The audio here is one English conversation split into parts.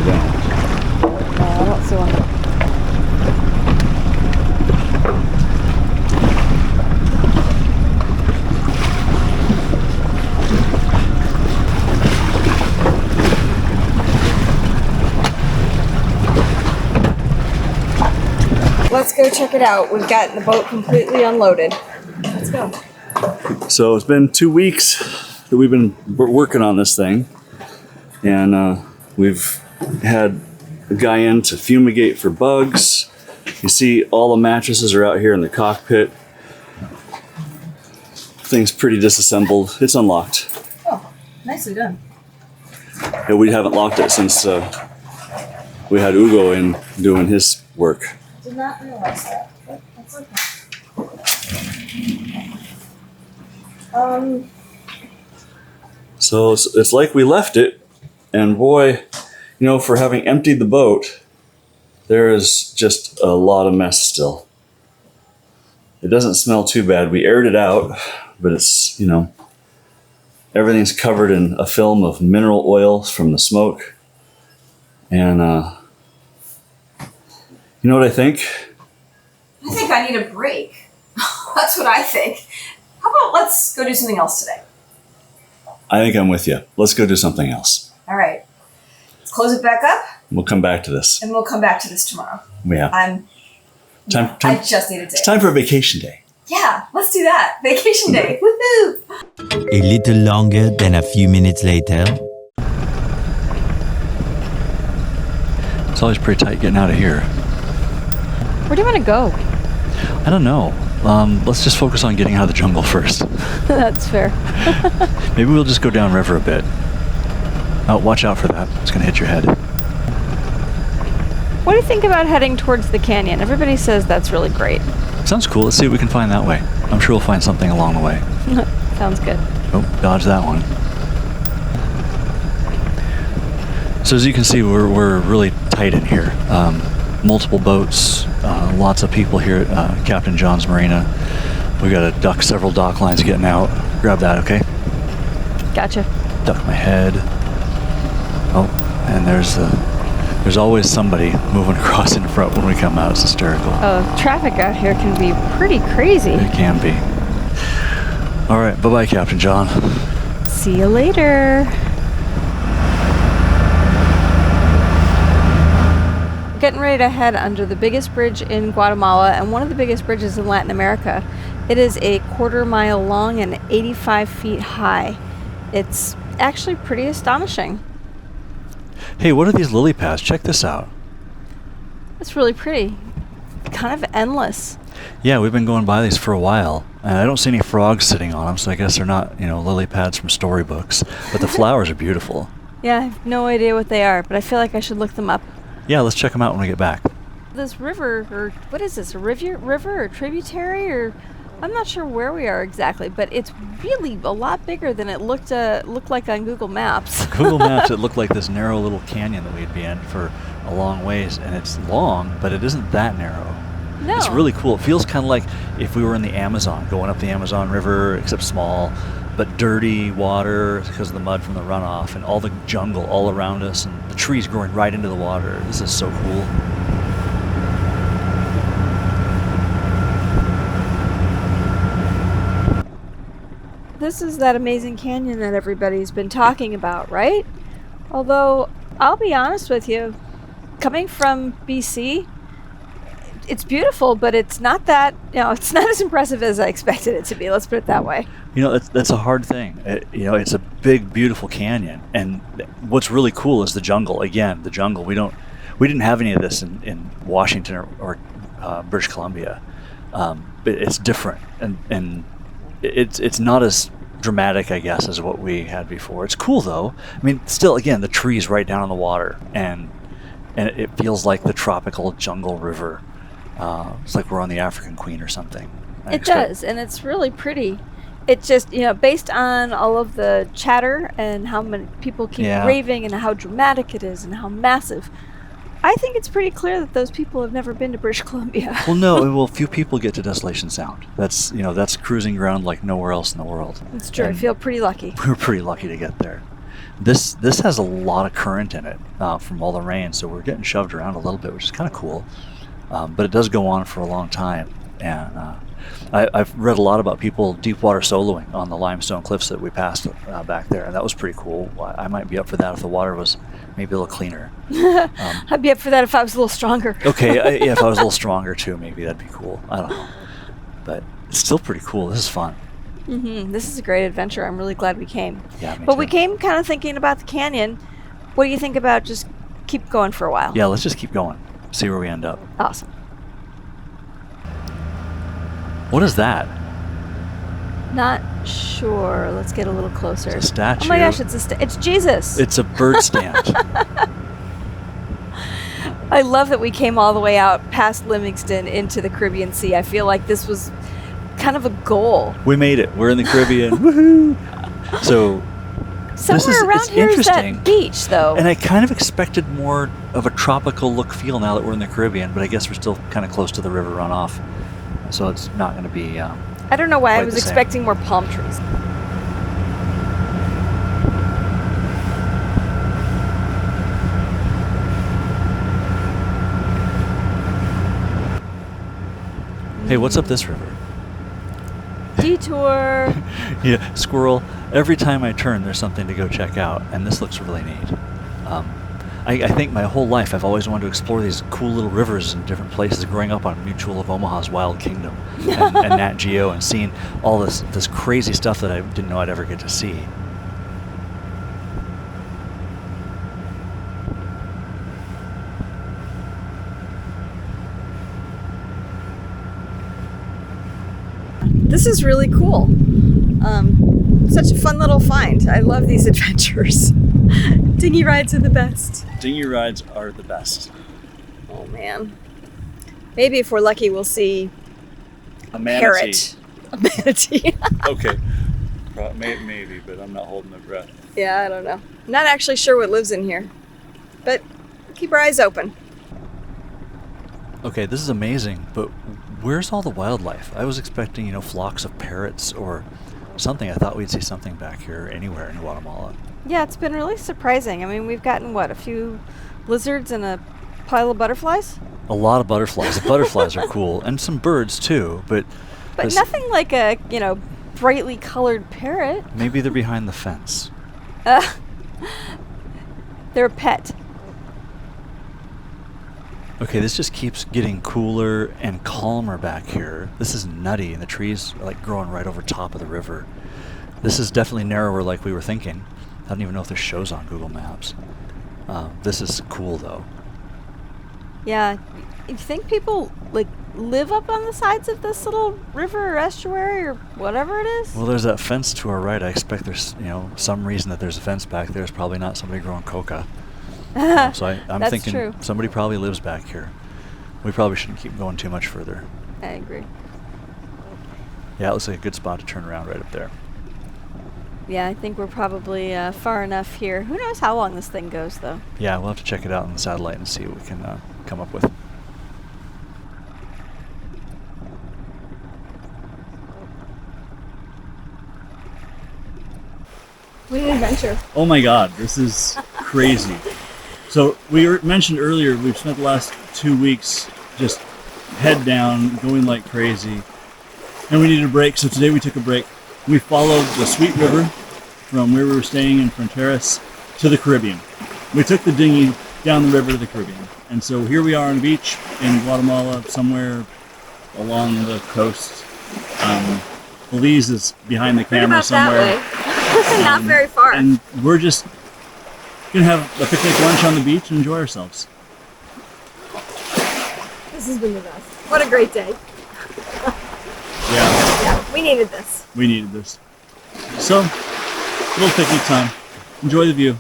don't. No, I don't see one. Let's go check it out. We've got the boat completely unloaded. Let's go. So it's been 2 weeks that we've been working on this thing, and we've had a guy in to fumigate for bugs. You see all the mattresses are out here in the cockpit. Thing's pretty disassembled. It's unlocked. Oh, nicely done. Yeah, we haven't locked it since we had Ugo in doing his work. Did not realize that, but that's okay. So it's like we left it, and boy, for having emptied the boat, there is just a lot of mess still. It doesn't smell too bad. We aired it out, but it's, everything's covered in a film of mineral oils from the smoke. And you know what I think? I think I need a break. That's what I think. How about let's go do something else today? I think I'm with you. Let's go do something else. All right. Let's close it back up. We'll come back to this. And we'll come back to this tomorrow. Yeah. I just need a day. It's time for a vacation day. Yeah, let's do that. Vacation day. Woohoo! A little longer than a few minutes later. It's always pretty tight getting out of here. Where do you want to go? I don't know. Let's just focus on getting out of the jungle first. That's fair. Maybe we'll just go downriver a bit. Oh, watch out for that. It's going to hit your head. What do you think about heading towards the canyon? Everybody says that's really great. Sounds cool. Let's see what we can find that way. I'm sure we'll find something along the way. Sounds good. Oh, dodge that one. So as you can see, we're really tight in here. Multiple boats, lots of people here at Captain John's Marina. We got to duck several dock lines getting out. Grab that, okay? Gotcha. Duck my head. Oh, and there's always somebody moving across in front when we come out. It's hysterical. Oh, traffic out here can be pretty crazy. It can be. All right, bye-bye, Captain John. See you later. Getting ready to head under the biggest bridge in Guatemala and one of the biggest bridges in Latin America. It is a 1/4 mile long and 85 feet high. It's actually pretty astonishing. Hey, what are these lily pads? Check this out. It's really pretty. Kind of endless. Yeah, we've been going by these for a while, and I don't see any frogs sitting on them, so I guess they're not, lily pads from storybooks. But the flowers are beautiful. Yeah, I have no idea what they are, but I feel like I should look them up. Yeah, let's check them out when we get back. This river, or what is this, a river or tributary, or I'm not sure where we are exactly, but it's really a lot bigger than it looked like on Google Maps. Google Maps, it looked like this narrow little canyon that we'd be in for a long ways, and it's long, but it isn't that narrow. No. It's really cool. It feels kind of like if we were in the Amazon, going up the Amazon River, except small, but dirty water because of the mud from the runoff, and all the jungle all around us, and the trees growing right into the water. This is so cool. This is that amazing canyon that everybody's been talking about, right? Although, I'll be honest with you, coming from BC, it's beautiful, but it's not that, it's not as impressive as I expected it to be. Let's put it that way. That's a hard thing. It's a big, beautiful canyon, and what's really cool is the jungle. Again, the jungle. We didn't have any of this in Washington or British Columbia, but it's different, and it's not as dramatic, I guess, as what we had before. It's cool though. I mean, still, again, the trees right down on the water, and it feels like the tropical jungle river. It's like we're on the African Queen or something. It does, and it's really pretty. It's just, based on all of the chatter and how many people keep raving and how dramatic it is and how massive, I think it's pretty clear that those people have never been to British Columbia. Well, few people get to Desolation Sound. That's cruising ground like nowhere else in the world. It's true. I feel pretty lucky. We were pretty lucky to get there. This has a lot of current in it from all the rain, so we're getting shoved around a little bit, which is kind of cool. But it does go on for a long time, and I've read a lot about people deep water soloing on the limestone cliffs that we passed back there, and that was pretty cool. I might be up for that if the water was maybe a little cleaner. I'd be up for that if I was a little stronger. Okay, yeah, if I was a little stronger too, maybe that'd be cool. I don't know, but it's still pretty cool. This is fun. This is a great adventure. I'm really glad we came. Yeah, me But too. we came kind of thinking about the canyon. What do you think about just keep going for a while? Yeah, let's just keep going. See where we end up. Awesome. What is that? Not sure. Let's get a little closer. It's a statue. Oh my gosh, it's Jesus. It's a bird stand. I love that we came all the way out past Livingston into the Caribbean Sea. I feel like this was kind of a goal. We made it. We're in the Caribbean. Woohoo! So Somewhere around it's here is interesting. that beach, though. And I kind of expected more of a tropical look feel now that we're in the Caribbean, but I guess we're still kind of close to the river runoff. So it's not going to be... I don't know why I quite was the same. expecting more palm trees. Hey, what's up this river? Detour. Yeah, squirrel. Every time I turn, there's something to go check out, and this looks really neat. I think my whole life I've always wanted to explore these cool little rivers in different places, growing up on Mutual of Omaha's Wild Kingdom and Nat Geo, and seeing all this crazy stuff that I didn't know I'd ever get to see. This is really cool. Such a fun little find. I love these adventures. Dinghy rides are the best. Dinghy rides are the best. Oh man. Maybe if we're lucky we'll see A parrot. A manatee. Okay. Maybe, but I'm not holding my breath. Yeah, I don't know. Not actually sure what lives in here. But keep our eyes open. Okay, this is amazing, but where's all the wildlife? I was expecting, flocks of parrots or something. I thought we'd see something back here anywhere in Guatemala. Yeah, it's been really surprising. I mean, we've gotten, a few lizards and a pile of butterflies? A lot of butterflies. The butterflies are cool, and some birds too, but nothing like a, brightly colored parrot. maybe they're behind the fence. They're a pet. Okay, this just keeps getting cooler and calmer back here. This is nutty, and the trees are growing right over top of the river. This is definitely narrower like we were thinking. I don't even know if there's shows on Google Maps. This is cool though. Yeah. You think people live up on the sides of this little river or estuary or whatever it is? Well, there's that fence to our right. I expect there's some reason that there's a fence back there. It's probably not somebody growing coca. So I'm That's thinking true. somebody probably lives back here. We probably shouldn't keep going too much further. I agree. Yeah, it looks like a good spot to turn around right up there. Yeah, I think we're probably far enough here. Who knows how long this thing goes, though? Yeah, we'll have to check it out on the satellite and see what we can come up with. What an adventure. Oh my god, this is crazy. So mentioned earlier, we've spent the last 2 weeks just head down, going like crazy, and we needed a break, so today we took a break. We followed the Sweet River from where we were staying in Fronteras to the Caribbean. We took the dinghy down the river to the Caribbean. And so here we are on a beach in Guatemala, somewhere along the coast. Belize is behind the camera somewhere. Not very far. And we're just gonna have a picnic lunch on the beach and enjoy ourselves. This has been the best. What a great day. Yeah, Yeah, we needed this. we needed this. So, little picnic time. Enjoy the view.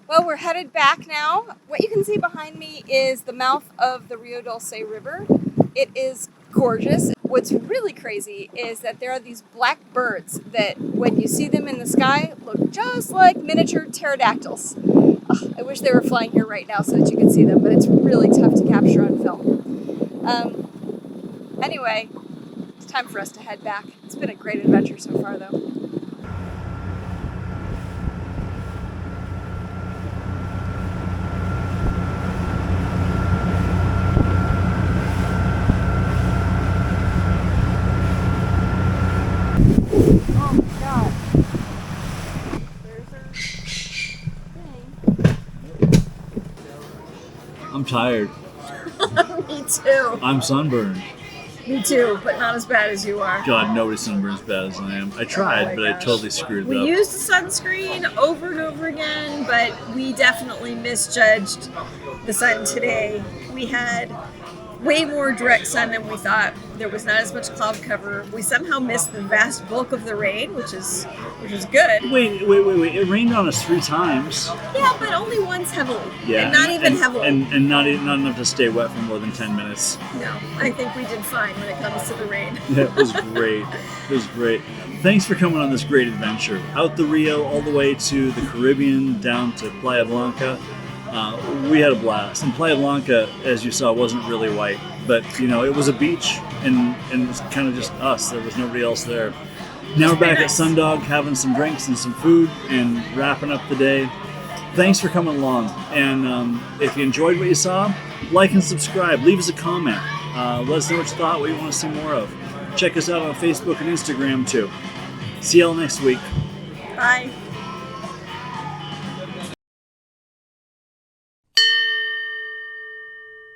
Well, we're we're headed back now. What you can see behind me is the mouth of the Rio Dulce River. It is gorgeous. What's really crazy is that there are these black birds that, when you see them in the sky, look just like miniature pterodactyls. Ugh, I wish they were flying here right now so that you could see them, but it's really tough to capture on film. Anyway, it's time for us to head back. It's been a great adventure so far, though. I'm tired. Me too. I'm sunburned. Me too, but not as bad as you are. God, nobody's sunburned as bad as I am. I tried, but I totally screwed it We up. used sunscreen over and over again, but we definitely misjudged the sun today. We had way more direct sun than we thought. There was not as much cloud cover. We somehow missed the vast bulk of the rain, which is good. Wait. It rained on us 3 times. Yeah, but only once heavily. Yeah. And not even heavily. And not enough to stay wet for more than 10 minutes. No, I think we did fine when it comes to the rain. Yeah, it was great. It was great. Thanks for coming on this great adventure. Out the Rio, all the way to the Caribbean, down to Playa Blanca. We had a blast. And Playa Blanca, as you saw, wasn't really white. But, it was a beach, and it was kind of just us. There was nobody else there. Now we're back at Sundog, having some drinks and some food, and wrapping up the day. Thanks for coming along. And if you enjoyed what you saw, like and subscribe. Leave us a comment. Let us know what you thought, what you want to see more of. Check us out on Facebook and Instagram, too. See y'all next week. Bye.